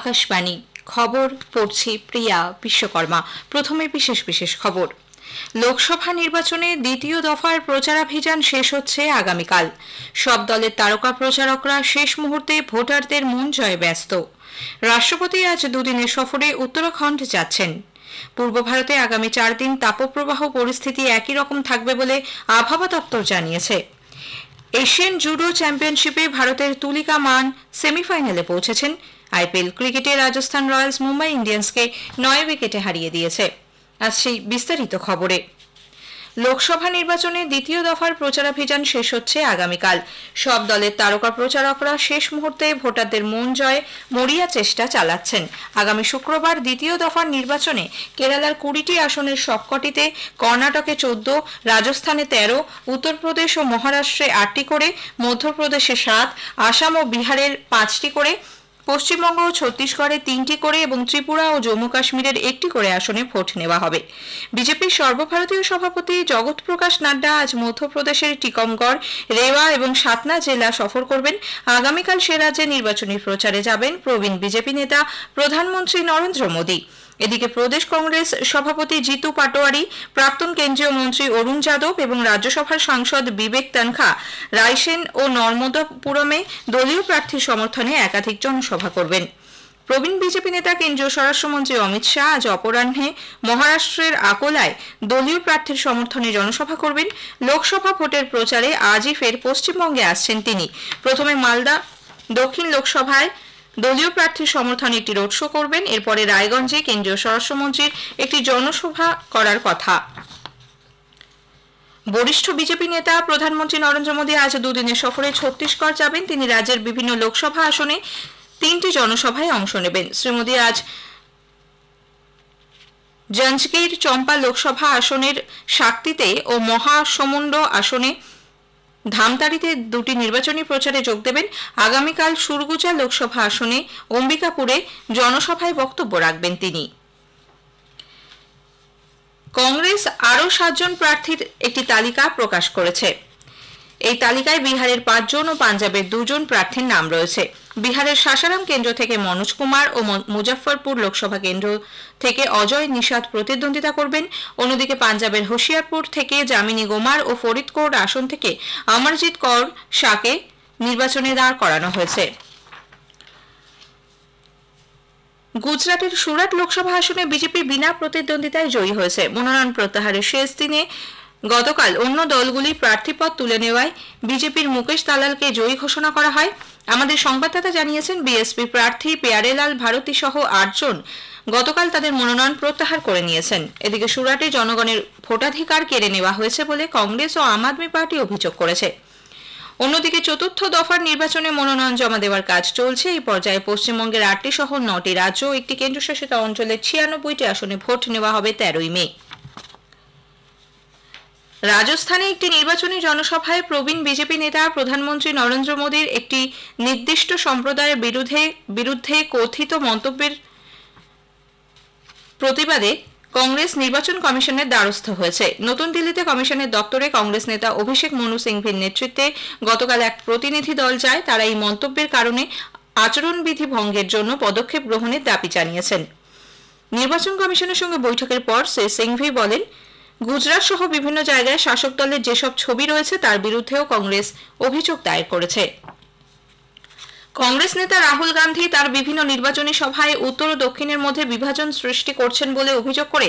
আকাশবাণী খবর পড়ছি প্রিয়া বিশ্বকর্মা। প্রথমে বিশেষ বিশেষ খবর। লোকসভা নির্বাচনে দ্বিতীয় দফার প্রচারাভিযান শেষ হচ্ছে আগামীকাল। সব দলের তারকা প্রচারকরা শেষ মুহূর্তে ভোটারদের মন জয়ে ব্যস্ত। রাষ্ট্রপতি আজ দুদিনের সফরে উত্তরাখণ্ড যাচ্ছেন। পূর্ব ভারতে আগামী 4 দিন তাপপ্রবাহ পরিস্থিতি একই রকম থাকবে বলে আবহাওয়া দপ্তর জানিয়েছে। এশিয়ান জুডো চ্যাম্পিয়নশিপে ভারতের তুলিকা মান সেমিফাইনালে পৌঁছেছেন। আইপিএল ক্রিকেটে রাজস্থান রয়্যালস মুম্বাই ইন্ডিয়ান্সকে 9 উইকেটে হারিয়ে দিয়েছে। আজ সেই বিস্তারিত খবরে। লোকসভা নির্বাচনে দ্বিতীয় দফার প্রচারাভিযান শেষ হচ্ছে আগামীকাল। সব দলের তারকা প্রচারকরা শেষ মুহূর্তে ভোটারদের মন জয়ে মরিয়া চেষ্টা চালাচ্ছেন। আগামী শুক্রবার দ্বিতীয় দফার নির্বাচনে কেরালার 20টি আসনের সবকটিতে, কর্ণাটকে 14, রাজস্থানে 13, উত্তরপ্রদেশ ও মহারাষ্ট্রে 8টি করে, মধ্যপ্রদেশে 7, আসাম ও বিহারের 5টি করে, পশ্চিমবঙ্গ ও ছত্তিশগড়ে 3টি করে এবং ত্রিপুরা ও জম্মু কাশ্মীরের 1টি করে আসনে ভোট নেওয়া হবে। বিজেপির সর্বভারতীয় সভাপতি জগৎ প্রকাশ নাড্ডা আজ মধ্যপ্রদেশের টিকমগড়, রেওয়া এবং সাতনা জেলা সফর করবেন। আগামীকাল সে রাজ্যে নির্বাচনী প্রচারে যাবেন প্রবীণ বিজেপি নেতা প্রধানমন্ত্রী নরেন্দ্র মোদী। এদিকে প্রদেশ কংগ্রেস সভাপতি জিতু পাটোয়ারি, প্রাক্তন কেন্দ্রীয় মন্ত্রী অরুণ যাদব এবং রাজ্যসভার সাংসদ বিবেক তানখা রায়সেন ও নর্মদাপুরমে দলীয় প্রার্থীর সমর্থনে একাধিক জনসভা করবেন। প্রবীণ বিজেপি নেতা কেন্দ্রীয় স্বরাষ্ট্রমন্ত্রী অমিত শাহ আজ অপরাহ্নে মহারাষ্ট্রের আকোলায় দলীয় প্রার্থীর সমর্থনে জনসভা করবেন। লোকসভা ভোটের প্রচারে আজই ফের পশ্চিমবঙ্গে আসছেন তিনি। প্রথমে মালদা দক্ষিণ লোকসভায় দলীয় প্রার্থীর সমর্থনে একটি রোড শো করবেন। এরপরে রায়গঞ্জে কেন্দ্রীয় স্বরাষ্ট্রমন্ত্রীর একটি জনসভা করার কথা। বরিষ্ঠ বিজেপি নেতা প্রধানমন্ত্রী নরেন্দ্র মোদী আজ দুদিনের সফরে ছত্তিশগড় যাবেন। তিনি রাজ্যের বিভিন্ন লোকসভা আসনে 3টি জনসভায় অংশ নেবেন। শ্রী মোদী আজ জাঞ্জগির চম্পা লোকসভা আসনের শাক্তিতে ও মহাসমুন্ড আসনে ধামতাড়িতে 2টি নির্বাচনী প্রচারে যোগ দেবেন। আগামীকাল সুরগুজা লোকসভা আসনে অম্বিকাপুরে জনসভায় বক্তব্য রাখবেন তিনি। কংগ্রেস আরও 7 জন প্রার্থীর একটি তালিকা প্রকাশ করেছে। এই তালিকায় বিহারের 5 জন ও পাঞ্জাবের 2 জন প্রার্থীর নাম রয়েছে। বিহারের সাসারাম কেন্দ্র থেকে মনোজ কুমার ও মুজফ্ফরপুর লোকসভা কেন্দ্র থেকে অজয় নিষাদ প্রতিদ্বন্দ্বিতা করবেন। অন্যদিকে পাঞ্জাবের হোশিয়ারপুর থেকে যামিনী গোমার ও ফরিদকোট আসন থেকে অমরজিৎ কৌর শাহকে নির্বাচনে দাঁড় করানো হয়েছে। গুজরাটের সুরাট লোকসভা আসনে বিজেপি বিনা প্রতিদ্বন্দ্বিতায় জয়ী হয়েছে। মনোনয়ন প্রত্যাহারের শেষ দিনে গতকাল অন্য দলগুলি প্রার্থীপদ তুলে নেওয়ায় বিজেপির মুকেশ দালালকে জয়ী ঘোষণা করা হয়। আমাদের সংবাদদাতা জানিয়েছেন, বিএসপি প্রার্থী পেয়ারেলাল ভারতী সহ 8 জন গতকাল তাদের মনোনয়ন প্রত্যাহার করে নিয়েছেন। এদিকে সুরাটে জনগণের ভোটাধিকার কেড়ে নেওয়া হয়েছে বলে কংগ্রেস ও আম আদমি পার্টি অভিযোগ করেছে। অন্যদিকে চতুর্থ দফার নির্বাচনে মনোনয়ন জমা দেওয়ার কাজ চলছে। এই পর্যায়ে পশ্চিমবঙ্গের 8টি শহর, 9টি রাজ্য ও একটি কেন্দ্রশাসিত অঞ্চলের 96টি আসনে ভোট নেওয়া হবে 13ই মে। রাজস্থানে একটি নির্বাচনী জনসভায় প্রবীণ বিজেপি নেতা প্রধানমন্ত্রী নরেন্দ্র মোদীর একটি নির্দিষ্ট সম্প্রদায়ের বিরুদ্ধে কথিত মন্তব্যের প্রতিবাদে কংগ্রেস নির্বাচন কমিশনের দ্বারস্থ হয়েছে। নতুন দিল্লিতে কমিশনের দপ্তরে কংগ্রেস নেতা অভিষেক মনু সিংভির নেতৃত্বে গতকাল এক প্রতিনিধি দল যায়। তারা এই মন্তব্যের কারণে আচরণবিধি ভঙ্গের জন্য পদক্ষেপ গ্রহণের দাবি জানিয়েছেন। নির্বাচন কমিশনের সঙ্গে বৈঠকের পর শ্রী সিংভি বলেন, গুজরাট সহ বিভিন্ন জায়গায় শাসক দলের যেসব ছবি রয়েছে তার বিরুদ্ধেও কংগ্রেস অভিযোগ দায়ের করেছে। কংগ্রেস নেতা রাহুল গান্ধী তার বিভিন্ন নির্বাচনী সভায় উত্তর ও দক্ষিণের মধ্যে বিভাজন সৃষ্টি করছেন বলে অভিযোগ করে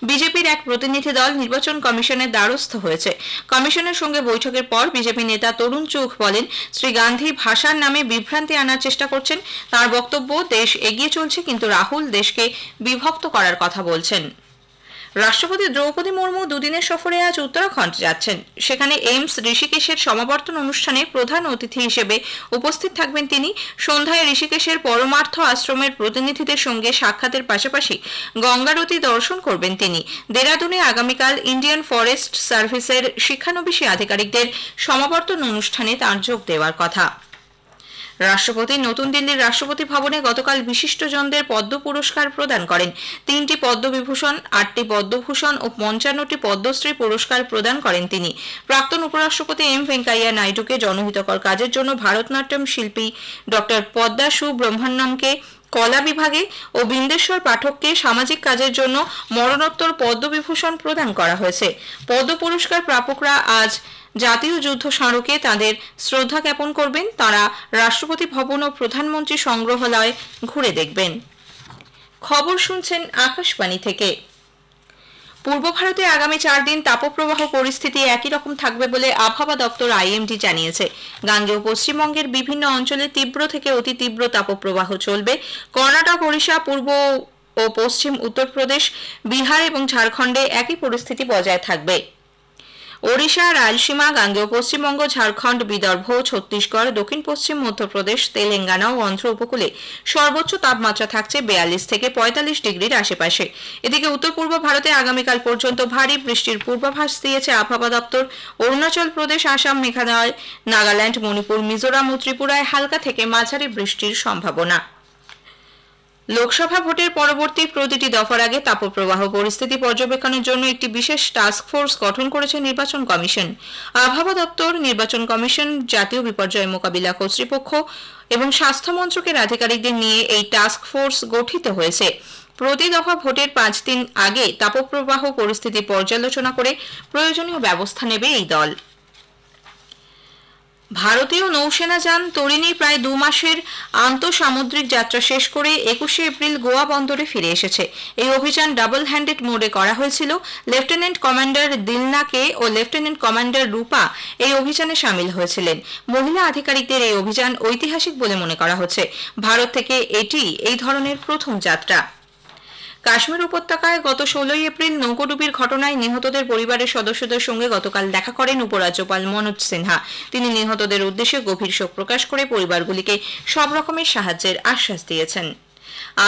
বিজেপির এক প্রতিনিধি দল নির্বাচন কমিশনের দ্বারস্থ হয়েছে। কমিশনের সঙ্গে বৈঠকের পর বিজেপি নেতা তরুণ চুঘ বলেন, শ্রী গান্ধী ভাষার নামে বিভ্রান্তি আনার চেষ্টা করছেন। তার বক্তব্য, দেশ এগিয়ে চলছে কিন্তু রাহুল দেশকে বিভক্ত করার কথা বলছেন। রাষ্ট্রপতি দ্রৌপদী মুর্মু দুদিনের সফরে আজ উত্তরাখণ্ড যাচ্ছেন। সেখানে এইমস ঋষিকেশের সমাবর্তন অনুষ্ঠানে প্রধান অতিথি হিসেবে উপস্থিত থাকবেন তিনি। সন্ধ্যায় ঋষিকেশের পরমার্থ আশ্রমের প্রতিনিধিদের সঙ্গে সাক্ষাতের পাশাপাশি গঙ্গারতি দর্শন করবেন তিনি। দেরাদুনে আগামীকাল ইন্ডিয়ান ফরেস্ট সার্ভিসের শিক্ষানবিশী আধিকারিকদের সমাবর্তন অনুষ্ঠানে তাঁর যোগ দেওয়ার কথা। রাষ্ট্রপতি নতুন দিল্লির রাষ্ট্রপতি ভবনে গতকাল বিশিষ্টজনদের পদ্ম পুরস্কার প্রদান করেন। 3টি পদ্মবিভূষণ, 8টি পদ্মভূষণ ও 55টি পদ্মশ্রী পুরস্কার প্রদান করেন তিনি। প্রাক্তন উপরাষ্ট্রপতি এম ভেঙ্কাইয়া নাইডুকে জনহিতকর কাজের জন্য ভারতনাট্যম শিল্পী ডক্টর পদ্মা সুব্রহ্মণ্যমকে কলা বিভাগে ও বিন্দেশ্বর পাঠককে সামাজিক কাজের জন্য মরণোত্তর পদ্মবিভূষণ প্রদান করা হয়েছে। পদ্ম পুরস্কার প্রাপকরা আজ জাতীয় যুদ্ধ স্মারকে তাদের শ্রদ্ধা জ্ঞাপন করবেন। তারা রাষ্ট্রপতি ভবন ও প্রধানমন্ত্রী সংগ্রহালয় ঘুরে দেখবেন। খবর শুনছেন আকাশবাণী থেকে। পূর্ব ভারতে আগামী 4 দিন তাপপ্রবাহ পরিস্থিতি একই রকম থাকবে বলে আবহাওয়া দপ্তর আইএমডি জানিয়েছে। গাঙ্গেয় পশ্চিমবঙ্গের বিভিন্ন অঞ্চলে তীব্র থেকে অতি তীব্র তাপপ্রবাহ চলবে। কর্ণাটক, ওড়িশা, পূর্ব ও পশ্চিম উত্তরপ্রদেশ, বিহার এবং ঝাড়খণ্ডে একই পরিস্থিতি বজায় থাকবে। ওড়িশা, রায়লসীমা, গাঙ্গেয় পশ্চিমবঙ্গ, ঝাড়খণ্ড, বিদর্ভ, ছত্তিশগড়, দক্ষিণ পশ্চিম মধ্যপ্রদেশ, তেলেঙ্গানা ও অন্ধ্র উপকূলে সর্বোচ্চ তাপমাত্রা থাকছে 42 থেকে 45 ডিগ্রির আশেপাশে। এদিকে উত্তর পূর্ব ভারতে আগামীকাল পর্যন্ত ভারী বৃষ্টির পূর্বাভাস দিয়েছে আবহাওয়া দপ্তর। অরুণাচল প্রদেশ, আসাম, মেঘালয়, নাগাল্যান্ড, মণিপুর, মিজোরাম ও ত্রিপুরায় হালকা থেকে মাঝারি বৃষ্টির সম্ভাবনা। লোকসভা ভোটের পরবর্তী প্রতিটি দফার আগে তাপপ্রবাহ পরিস্থিতি পর্যবেক্ষণের জন্য একটি বিশেষ টাস্ক ফোর্স গঠন করেছে নির্বাচন কমিশন। আবহাওয়া দপ্তর, নির্বাচন কমিশন, জাতীয় বিপর্যয় মোকাবিলা কর্তৃপক্ষ এবং স্বাস্থ্য মন্ত্রকের আধিকারিকদের নিয়ে এই টাস্ক ফোর্স গঠিত হয়েছে। প্রতি দফা ভোটের 5 দিন আগে তাপপ্রবাহ পরিস্থিতি পর্যালোচনা করে প্রয়োজনীয় ব্যবস্থা নেবে এই দল। ভারতীয় নৌসেনা যান তরিণী প্রায় 2 মাসের আন্তঃসামুদ্রিক যাত্রা শেষ করে 21শে এপ্রিল গোয়া বন্দরে ফিরে এসেছে। এই অভিযান ডাবল হ্যান্ডেড মোডে করা হয়েছিল। লেফটেন্যান্ট কমান্ডার দিলনাকে ও লেফটেন্যান্ট কমান্ডার রূপা এই অভিযানে সামিল হয়েছিলেন। মহিলা আধিকারিকদের এই অভিযান ঐতিহাসিক বলে মনে করা হচ্ছে। ভারত থেকে এটি এই ধরনের প্রথম যাত্রা। কাশ্মীর উপত্যকায় গত 16 এপ্রিল নৌকোডুবির ঘটনায় নিহতদের পরিবারের সদস্যদের সঙ্গে গতকাল দেখা করেন উপরাজ্যপাল মনোজ সিনহা। তিনি নিহতদের উদ্দেশ্যে গভীর শোক প্রকাশ করে পরিবারগুলিকে সব রকমের সাহায্যের আশ্বাস দিয়েছেন।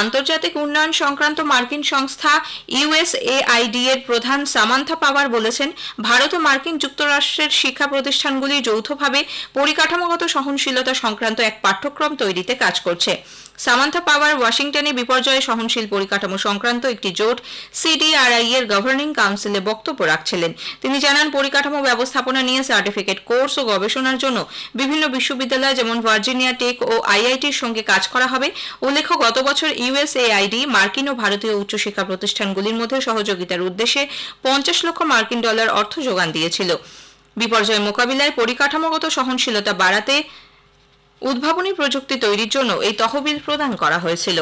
আন্তর্জাতিক উন্নয়ন সংক্রান্ত মার্কিন সংস্থা ইউএসএআইডি এর প্রধান সামান্থা পাওয়ার বলেছেন, ভারত ও মার্কিন যুক্তরাষ্ট্রের শিক্ষা প্রতিষ্ঠানগুলি যৌথভাবে পরিকাঠামোগত সহনশীলতা সংক্রান্ত এক পাঠ্যক্রম তৈরিতে কাজ করছে। সামান্থা পাওয়ার ওয়াশিংটনে বিপর্যয় সহনশীল পরিকাঠামো সংক্রান্ত একটি জোট সিডিআরআই এর গভর্নিং কাউন্সিলে বক্তব্য রাখছিলেন। তিনি জানান, পরিকাঠামো ব্যবস্থাপনা নিয়ে সার্টিফিকেট কোর্স ও গবেষণার জন্য বিভিন্ন বিশ্ববিদ্যালয় যেমন ভার্জিনিয়া টেক ও আইআইটির সঙ্গে কাজ করা হবে। উল্লেখ্য, গত বছর ইউএসএআইডি মার্কিন ও ভারতীয় উচ্চশিক্ষা প্রতিষ্ঠানগুলির মধ্যে সহযোগিতার উদ্দেশ্যে $50 লক্ষ অর্থ যোগান দিয়েছিল। বিপর্যয় মোকাবিলায় পরিকাঠামোগত সহনশীলতা বাড়াতে উদ্ভাবনী প্রযুক্তি তৈরির জন্য এই তহবিল প্রদান করা হয়েছিল।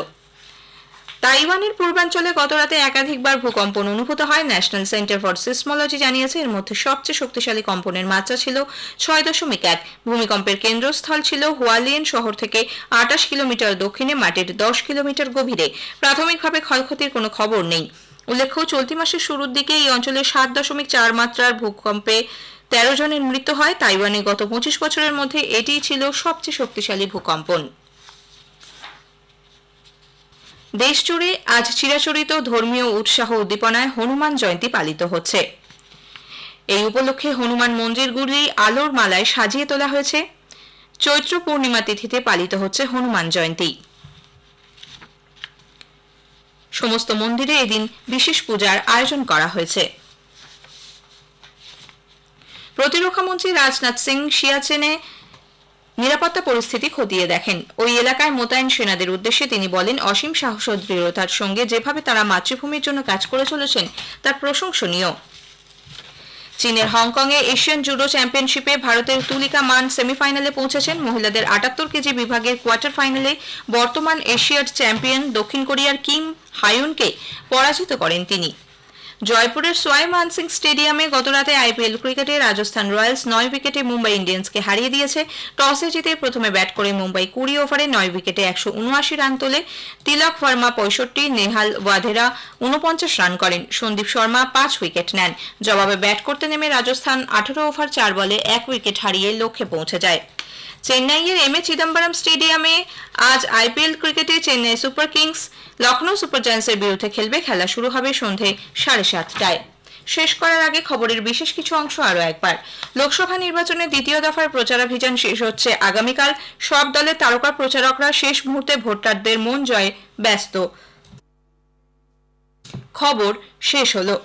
তাইওয়ানের পূর্বাঞ্চলে গতরাতে একাধিকবার ভূকম্পন অনুভূত হয়। ন্যাশনাল সেন্টার ফর সিসমোলজি জানিয়েছে, এর মধ্যে সবচেয়ে শক্তিশালী কম্পনের মাত্রা ছিল 6.1। ভূমিকম্পের কেন্দ্রস্থল ছিল হুয়ালিয়েন শহর থেকে 28 কিলোমিটার দক্ষিণে, মাটির 10 কিলোমিটার গভীরে। প্রাথমিকভাবে ক্ষয়ক্ষতির কোনো খবর নেই। উল্লেখ্য, চলতি মাসের শুরুর দিকে এই অঞ্চলে 7.4 মাত্রার ভূকম্পে 13 জনের মৃত্যু হয়। তাইওয়ানে গত 25 বছরের মধ্যে এটিই ছিল সবচেয়ে শক্তিশালী ভূকম্পন। দেশজুড়ে আজ চিরাচরিত ধর্মীয় উৎসাহ উদ্দীপনায় হনুমান জয়ন্তী পালিত হচ্ছে। এই উপলক্ষে হনুমান মন্দিরগুলি আলোর মালায় সাজিয়ে তোলা হয়েছে। চৈত্র পূর্ণিমা তিথিতে পালিত হচ্ছে হনুমান জয়ন্তী। সমস্ত মন্দিরে এদিন বিশেষ পূজার আয়োজন করা হয়েছে। প্রতিরক্ষা মন্ত্রী রাজনাথ সিং সিয়াচেনে নিরাপত্তা পরিস্থিতি খতিয়ে দেখেন। ওই এলাকায় মোতায়েন সেনাদের উদ্দেশ্যে তিনি বলেন, অসীম সাহস ও দৃঢ়তার সঙ্গে যেভাবে তারা মাতৃভূমির জন্য কাজ করে চলেছেন তা প্রশংসনীয়। চীনের হংকংয়ে এশিয়ান জুডো চ্যাম্পিয়নশিপে ভারতের তুলিকা মান সেমিফাইনালে পৌঁছেছেন। মহিলাদের 78 কেজি বিভাগের কোয়ার্টার ফাইনালে বর্তমান এশিয়ার চ্যাম্পিয়ন দক্ষিণ কোরিয়ার কিম হায়ুনকে পরাজিত করেন তিনি। জয়পুরের সোয়াই মান সিং স্টেডিয়ামে গতরাতে আইপিএল ক্রিকেটে রাজস্থান রয়্যালস 9 উইকেটে মুম্বাই ইন্ডিয়ান্সকে হারিয়ে দিয়েছে। টসে জিতে প্রথমে ব্যাট করে মুম্বাই 20 ওভারে 9 উইকেটে 179 রান তোলে। তিলক ভার্মা 65, নেহাল ওয়াধেরা 49 রান করেন। সন্দীপ শর্মা 5 উইকেট নেন। জবাবে ব্যাট করতে নেমে রাজস্থান 18 ওভার 4 বলে 1 উইকেট হারিয়ে লক্ষ্যে পৌঁছে যায়। চেন্নাইয়ের এম এ চিদম্বরম স্টেডিয়ামে আজ আইপিএল ক্রিকেটে Chennai Super Kings Lucknow Super জায়ান্টসের বিরুদ্ধে খেলবে। খেলা শুরু হবে সন্ধে 7:30টায়। শেষ করার আগে খবরের বিশেষ কিছু অংশ আরও একবার। লোকসভা নির্বাচনের দ্বিতীয় দফার প্রচারাভিযান শেষ হচ্ছে আগামীকাল। সব দলের তারকা প্রচারকরা শেষ মুহূর্তে ভোটারদের মন জয়ে ব্যস্ত। খবর শেষ হলো।